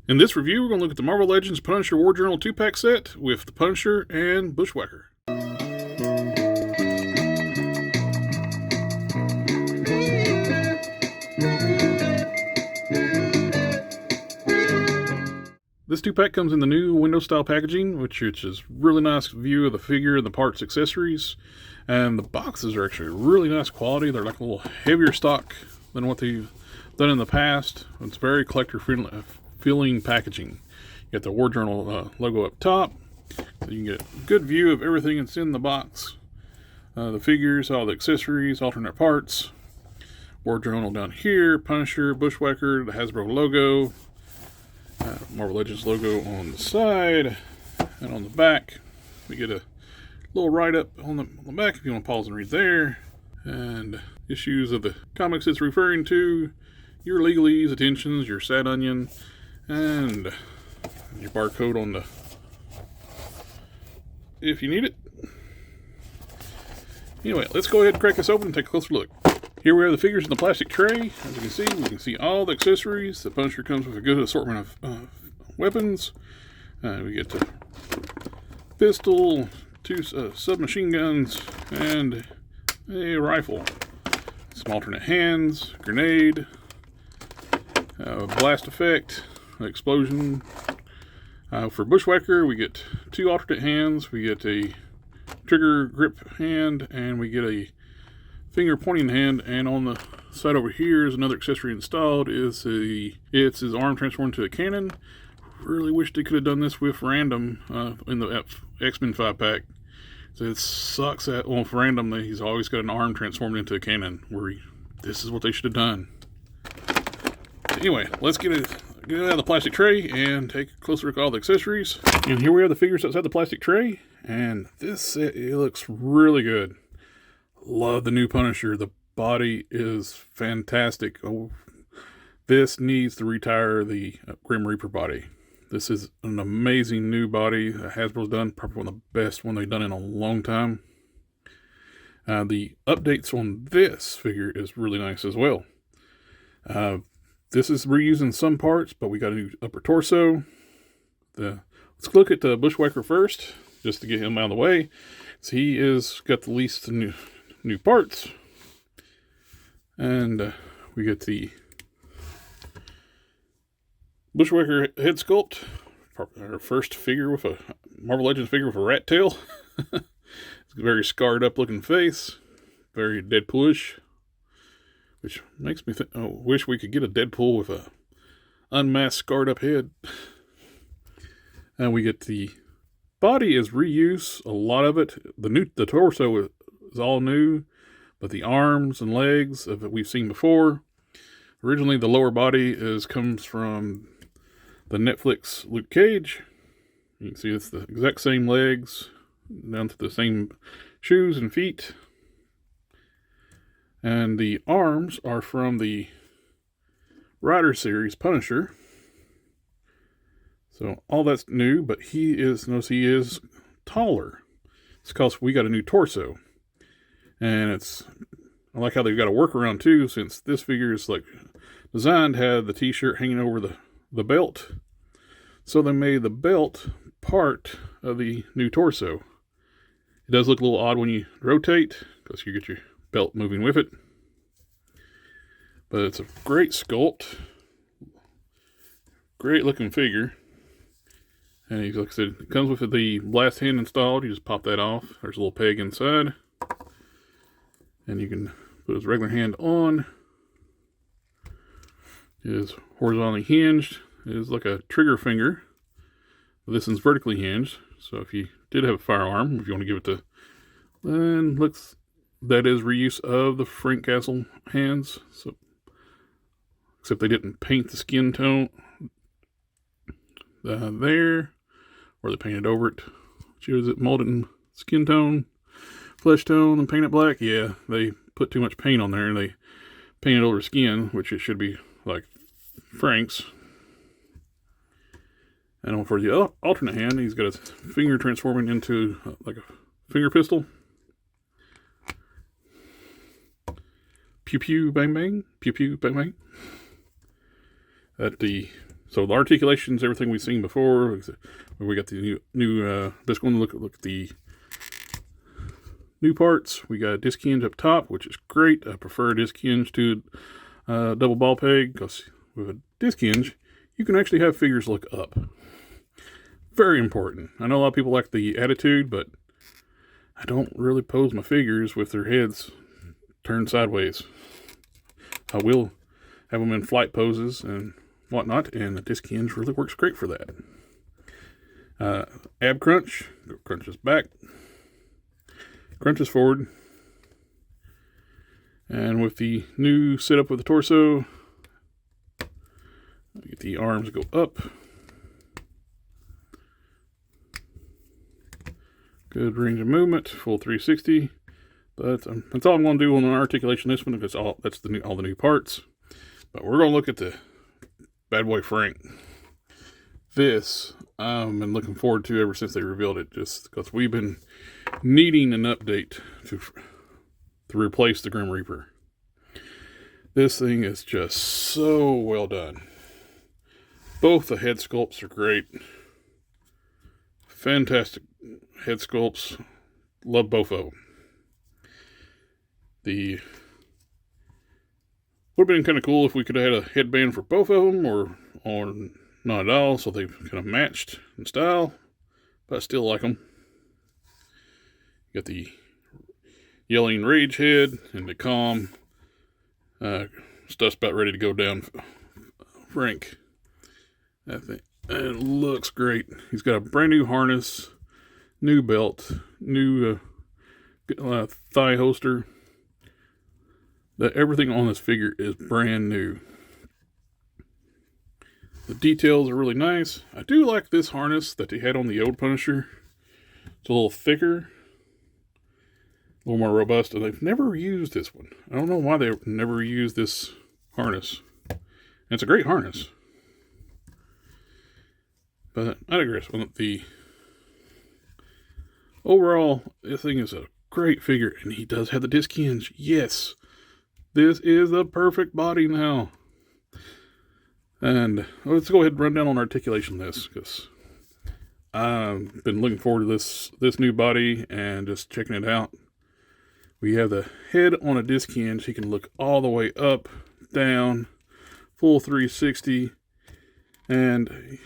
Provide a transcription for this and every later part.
In this review, we're going to look at the Marvel Legends Punisher War Journal 2-pack set with the Punisher and Bushwacker. This 2-pack comes in the new window-style packaging, which is really nice view of the figure and the parts, accessories. And the boxes are actually really nice quality. They're like a little heavier stock than what they've done in the past. It's very collector-feeling packaging. You got the War Journal logo up top. So you can get a good view of everything that's in the box. The figures, all the accessories, alternate parts. War Journal down here, Punisher, Bushwacker, the Hasbro logo. Marvel Legends logo on the side. And on the back, we get a little write-up on the back if you want to pause and read there. And issues of the comics it's referring to. Your legalese, attentions, your sad onion, and your barcode on the if you need it. Anyway, let's go ahead and crack this open and take a closer look. Here we have the figures in the plastic tray. As you can see, we can see all the accessories. The Punisher comes with a good assortment of weapons. We get the pistol, two submachine guns, and a rifle. Some alternate hands, grenade, blast effect, explosion. For Bushwacker, we get two alternate hands. We get a trigger grip hand, and we get a finger pointing hand. And on the side over here is another accessory installed. It's his arm transformed to a cannon. Really wish they could have done this with Random in the X-Men 5-pack. So it sucks that, well, for Random, he's always got an arm transformed into a cannon. This is what they should have done. Anyway, let's get it out of the plastic tray and take a closer look at all the accessories. And here we have the figures outside the plastic tray. And this set, it looks really good. Love the new Punisher. The body is fantastic. Oh, this needs to retire the Grim Reaper body. This is an amazing new body that Hasbro's done. Probably one of the best one they've done in a long time. The updates on this figure is really nice as well. This is reusing some parts, but we got a new upper torso. Let's look at the Bushwacker first, just to get him out of the way. So he is got the least new parts. And we get the Bushwacker head sculpt. Our first figure with a Marvel Legends figure with a rat tail. It's a very scarred up looking face. Very Deadpoolish. Which makes me think, wish we could get a Deadpool with a unmasked, scarred up head. And we get the body is reuse, a lot of it. The torso is all new, but the arms and legs of it we've seen before. Originally, the lower body comes from the Netflix Luke Cage. You can see it's the exact same legs, down to the same shoes and feet. And the arms are from the Rider series Punisher. So all that's new, but notice he is taller. It's because we got a new torso. And I like how they've got a workaround too, since this figure is like designed to have the t-shirt hanging over the belt. So they made the belt part of the new torso. It does look a little odd when you rotate, because you get your belt moving with it. But it's a great sculpt. Great looking figure. And like I said, it comes with the blast hand installed. You just pop that off. There's a little peg inside. And you can put his regular hand on. It is horizontally hinged. It is like a trigger finger. This one's vertically hinged. So if you did have a firearm, if you want to give it to, then that is reuse of the Frank Castle hands. So, except they didn't paint the skin tone there, or they painted over it. Shows it molded skin tone, flesh tone, and paint it black. Yeah, they put too much paint on there and they painted over skin, which it should be like Frank's. And for the alternate hand, he's got his finger transforming into like a finger pistol. Pew pew bang bang, pew pew bang bang. At the So the articulation's everything we've seen before. We got the new just going to look at the new parts. We got a disc hinge up top, which is great. I prefer a disc hinge to double ball peg, because with a disc hinge, you can actually have figures look up. Very important. I know a lot of people like the attitude, but I don't really pose my figures with their heads turned sideways. I will have them in flight poses and whatnot, and the disc hinge really works great for that. Ab crunch, crunches back, crunches forward, and with the new setup of the torso, get the arms go up. Good range of movement, full 360. But that's all I'm going to do on the articulation this one, because all the new parts. But we're going to look at the bad boy Frank. This I've been looking forward to ever since they revealed it, just because we've been needing an update to replace the Grim Reaper. This thing is just so well done. Both the head sculpts are great. Fantastic head sculpts. Love both of them. Would have been kind of cool if we could have had a headband for both of them, or not at all, so they kind of matched in style. But I still like them. Got the yelling rage head and the calm. Stuff's about ready to go down. Frank. I think it looks great. He's got a brand new harness, new belt, new thigh holster. Everything on this figure is brand new. The details are really nice. I do like this harness that he had on the old Punisher. It's a little thicker, a little more robust, and they've never used this one. I don't know why they never used this harness. And it's a great harness. But I digress. Overall, this thing is a great figure, and he does have the disc hinge. Yes, this is the perfect body now. And let's go ahead and run down on articulation this, because I've been looking forward to this new body and just checking it out. We have the head on a disc hinge. He can look all the way up, down, full 360, and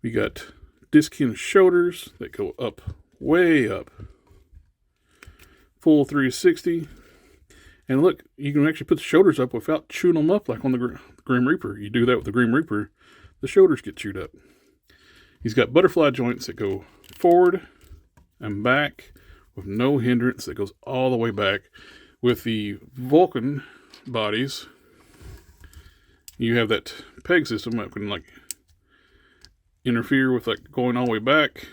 we got disc hinge shoulders that go up, way up, full 360. And look, you can actually put the shoulders up without chewing them up like on the Grim Reaper. You do that with the Grim Reaper, the shoulders get chewed up. He's got butterfly joints that go forward and back with no hindrance, that goes all the way back. With the Vulcan bodies, you have that peg system that can like interfere with like going all the way back.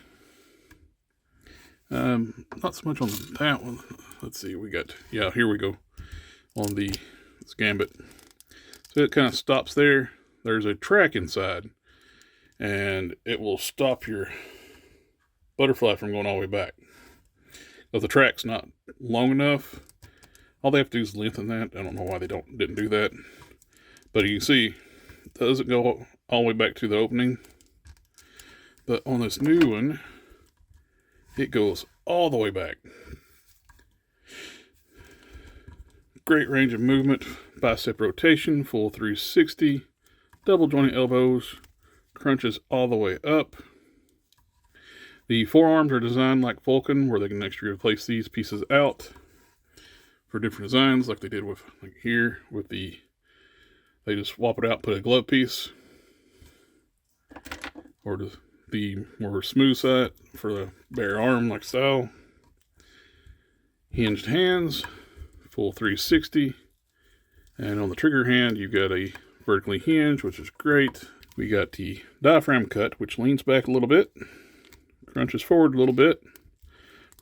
Not so much on that one. Let's see, here we go. On this Gambit. So it kind of stops there. There's a track inside, and it will stop your butterfly from going all the way back. If the track's not long enough, all they have to do is lengthen that. I don't know why they didn't do that. But you can see, it doesn't go all the way back to the opening. But on this new one, it goes all the way back. Great range of movement, bicep rotation, full 360, double jointed elbows, crunches all the way up. The forearms are designed like Vulcan, where they can actually replace these pieces out for different designs, like they did with here with they just swap it out, put a glove piece, or the more smooth side for the bare arm like style. Hinged hands, full 360, and on the trigger hand you've got a vertically hinge, which is great. We got the diaphragm cut, which leans back a little bit, crunches forward a little bit,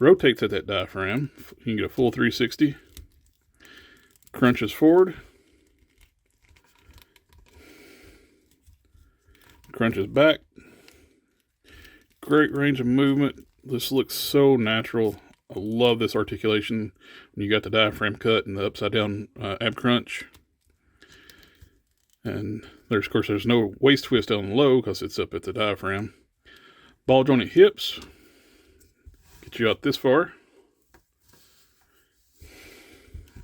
rotates at that diaphragm. You can get a full 360, crunches forward, crunches back. Great range of movement. This looks so natural. I love this articulation when you got the diaphragm cut and the upside down ab crunch. And there's, of course, there's no waist twist down low because it's up at the diaphragm. Ball jointed hips. Get you out this far.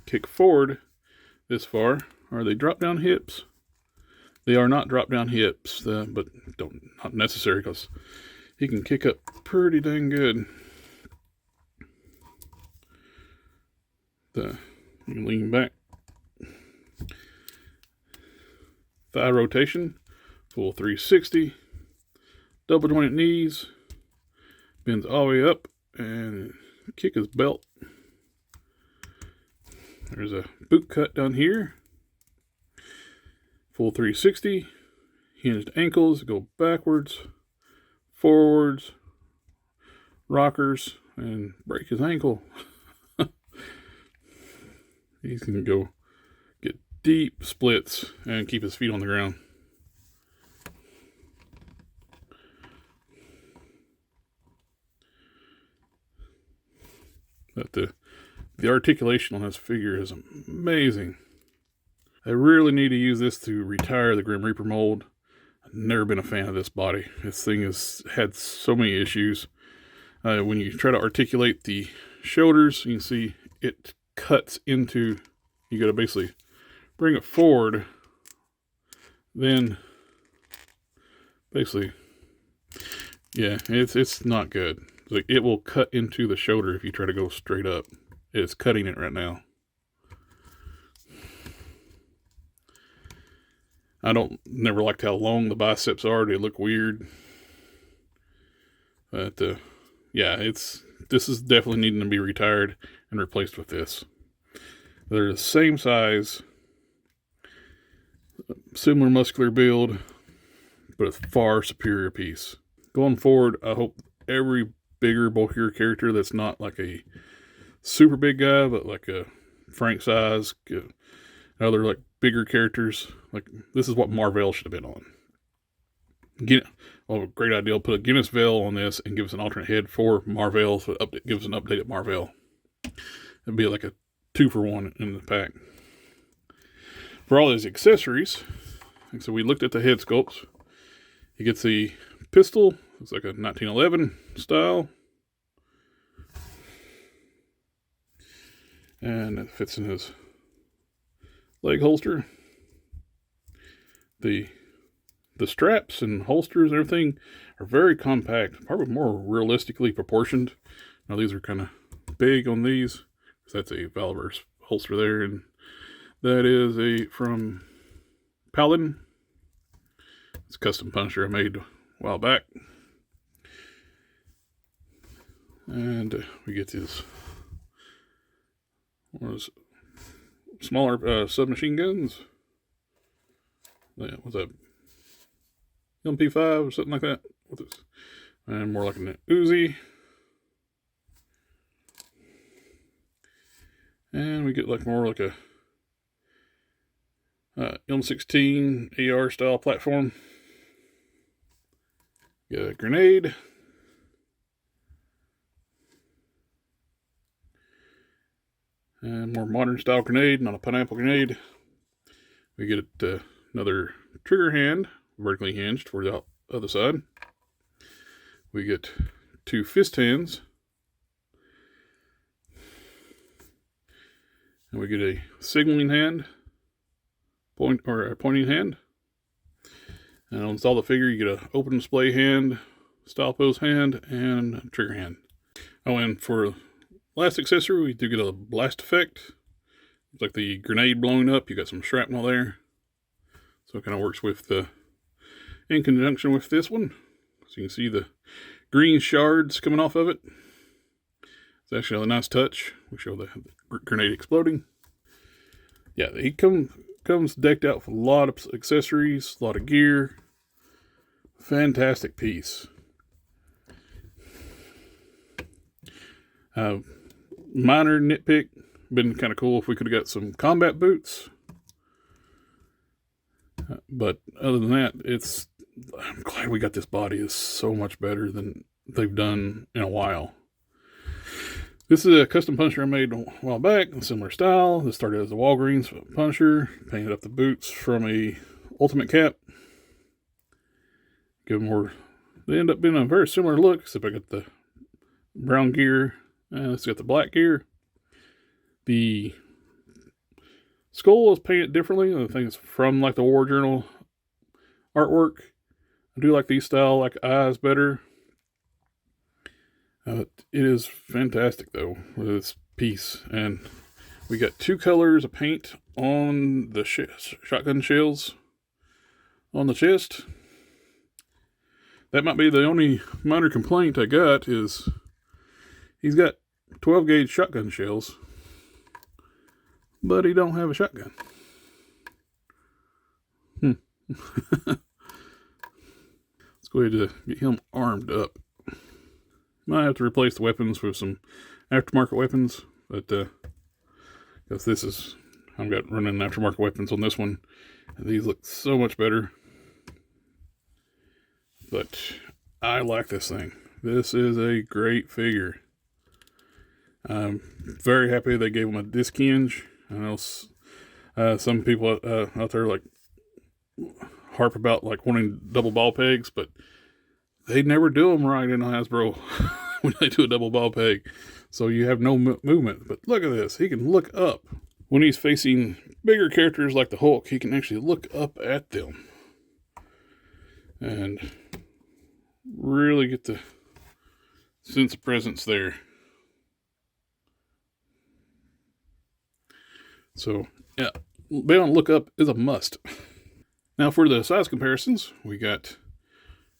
Kick forward this far. Are they drop down hips? They are not drop down hips, but not necessary because he can kick up pretty dang good. You can lean back. Thigh rotation, full 360. Double jointed knees. Bends all the way up and kick his belt. There's a boot cut down here. Full 360. Hinged ankles, go backwards, forwards, rockers, and break his ankle. He's going to go get deep splits and keep his feet on the ground. But the articulation on this figure is amazing. I really need to use this to retire the Grim Reaper mold. I've never been a fan of this body. This thing has had so many issues. When you try to articulate the shoulders, you can see it cuts into, you got to basically bring it forward, then basically, yeah, it's not good. Like, it will cut into the shoulder if you try to go straight up. It's cutting it right now. Never liked how long the biceps are. They look weird. But yeah, this is definitely needing to be retired and replaced with this. They're the same size, similar muscular build, but a far superior piece. Going forward, I hope every bigger, bulkier character that's not like a super big guy, but like a Frank size, other like bigger characters, like this is what Marvel should have been on. Great idea. Put a Guinness Veil on this and give us an alternate head for Marvel, so give us an updated Marvel. It'd be like a 2-for-1 in the pack. For all his accessories, so we looked at the head sculpts. He gets the pistol. It's like a 1911 style. And it fits in his leg holster. The straps and holsters and everything are very compact, probably more realistically proportioned. Now these are kind of big on these. That's a Valverse holster there, and that is from Paladin. It's a custom puncture I made a while back. And we get this one of those smaller submachine guns. What's that? MP5 or something like that. And more like an Uzi. And we get more like a M16 AR style platform. Get a grenade. And more modern style grenade, not a pineapple grenade. We get another trigger hand, vertically hinged for the other side. We get 2 fist hands. And we get a signaling hand, a pointing hand. And on install the figure, you get an open display hand, style pose hand, and a trigger hand. Oh, and for last accessory, we do get a blast effect. It's like the grenade blowing up. You got some shrapnel there. So it kind of works with in conjunction with this one. So you can see the green shards coming off of it. It's actually a nice touch. We show the grenade exploding. Yeah, he comes decked out with a lot of accessories, a lot of gear. Fantastic piece. Minor nitpick. Been kind of cool if we could have got some combat boots. But other than that, I'm glad we got this body. It's so much better than they've done in a while. This is a custom puncture I made a while back, a similar style. This started as a Walgreens puncture. Painted up the boots from a ultimate cap. Give them more. They end up being a very similar look, except I got the brown gear and it's got the black gear. The skull is painted differently. I think it's from like the War Journal artwork. I do like these style like eyes better. It is fantastic though with this piece, and we got 2 colors of paint on the shotgun shells on the chest. That might be the only minor complaint I got, is he's got 12 gauge shotgun shells, but he don't have a shotgun. Let's go ahead and get him armed up. Might have to replace the weapons with some aftermarket weapons, but because this is, I've got running aftermarket weapons on this one, and these look so much better. But I like this thing. This is a great figure. I'm very happy they gave him a disc hinge. I know some people out there like harp about like wanting double ball pegs, but they never do them right in Hasbro when they do a double ball peg. So you have no movement. But look at this. He can look up. When he's facing bigger characters like the Hulk, he can actually look up at them. And really get the sense of presence there. So, yeah, being able to look up is a must. Now for the size comparisons, we got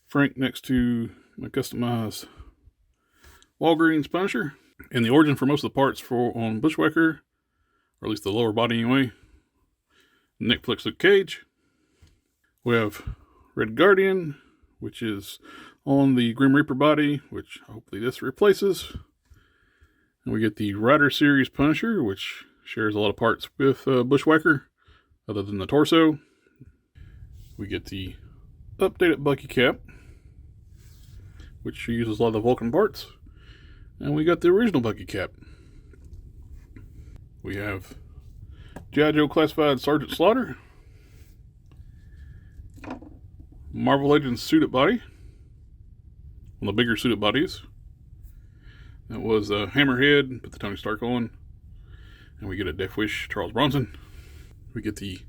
Frank next to my customized Walgreens Punisher. And the origin for most of the parts on Bushwacker, or at least the lower body anyway, Netflix Luke Cage. We have Red Guardian, which is on the Grim Reaper body, which hopefully this replaces. And we get the Rider Series Punisher, which shares a lot of parts with Bushwacker, other than the torso. We get the updated Bucky cap, which uses a lot of the Vulcan parts. And we got the original Bucky cap. We have G.I. Joe Classified Sergeant Slaughter, Marvel Legends suited body, one of the bigger suited bodies. That was Hammerhead, put the Tony Stark on. And we get a Death Wish Charles Bronson. We get the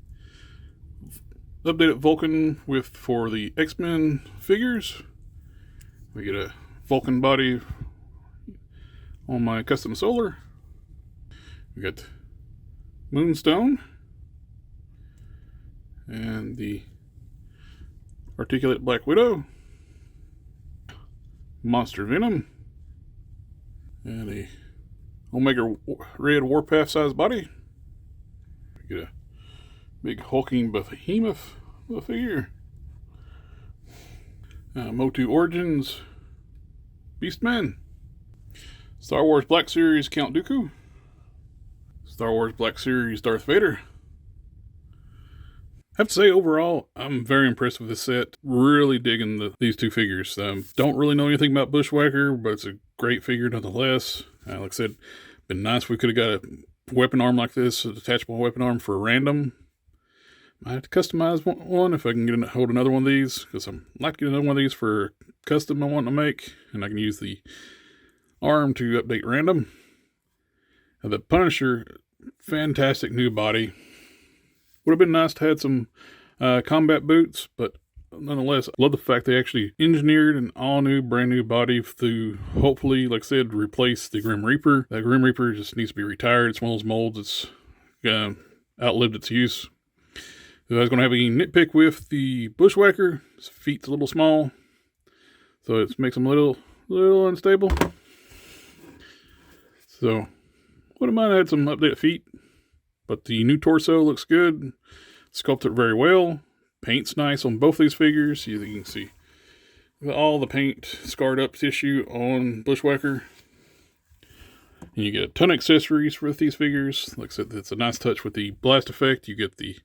updated Vulcan for the X-Men figures. We get a Vulcan body on my custom Solar. We got Moonstone and the Articulate Black Widow, Monster Venom, and a Omega Red Warpath size body. We get a big hulking behemoth figure. Motu Origins Beastman, Star Wars Black Series Count Dooku, Star Wars Black Series Darth Vader. I have to say, overall, I'm very impressed with this set. Really digging these 2 figures. Don't really know anything about Bushwacker, but it's a great figure nonetheless. Like I said, been nice if we could have got a weapon arm like this, a detachable weapon arm for a random. I have to customize one if I can get hold another one of these, because I'm like to get another one of these for custom I want to make, and I can use the arm to update random. The Punisher, fantastic new body. Would have been nice to have some combat boots, but nonetheless, I love the fact they actually engineered an all-new, brand-new body to, hopefully, like I said, replace the Grim Reaper. That Grim Reaper just needs to be retired. It's one of those molds that's outlived its use. So I was going to have a nitpick with the Bushwacker. His feet's a little small, so it makes him a little unstable. So, wouldn't mind had some updated feet. But the new torso looks good. Sculpted very well. Paint's nice on both these figures. You can see all the paint scarred up tissue on Bushwacker. And you get a ton of accessories with these figures. Like I said, it's a nice touch with the blast effect. You get the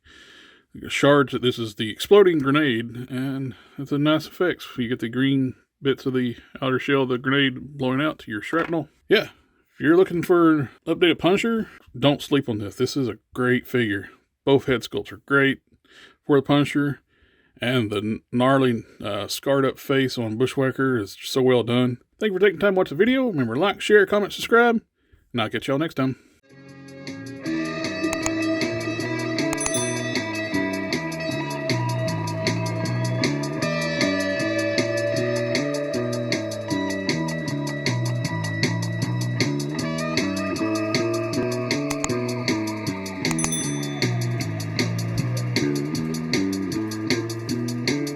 shards. This is the exploding grenade, and it's a nice effect. You get the green bits of the outer shell of the grenade blowing out to your shrapnel. Yeah. If you're looking for an updated Punisher, don't sleep on this. This is a great figure. Both head sculpts are great. for the Punisher, and the gnarly, scarred up face on Bushwacker is so well done. Thank you for taking time to watch the video. Remember, like, share, comment, subscribe, and I'll catch y'all next time.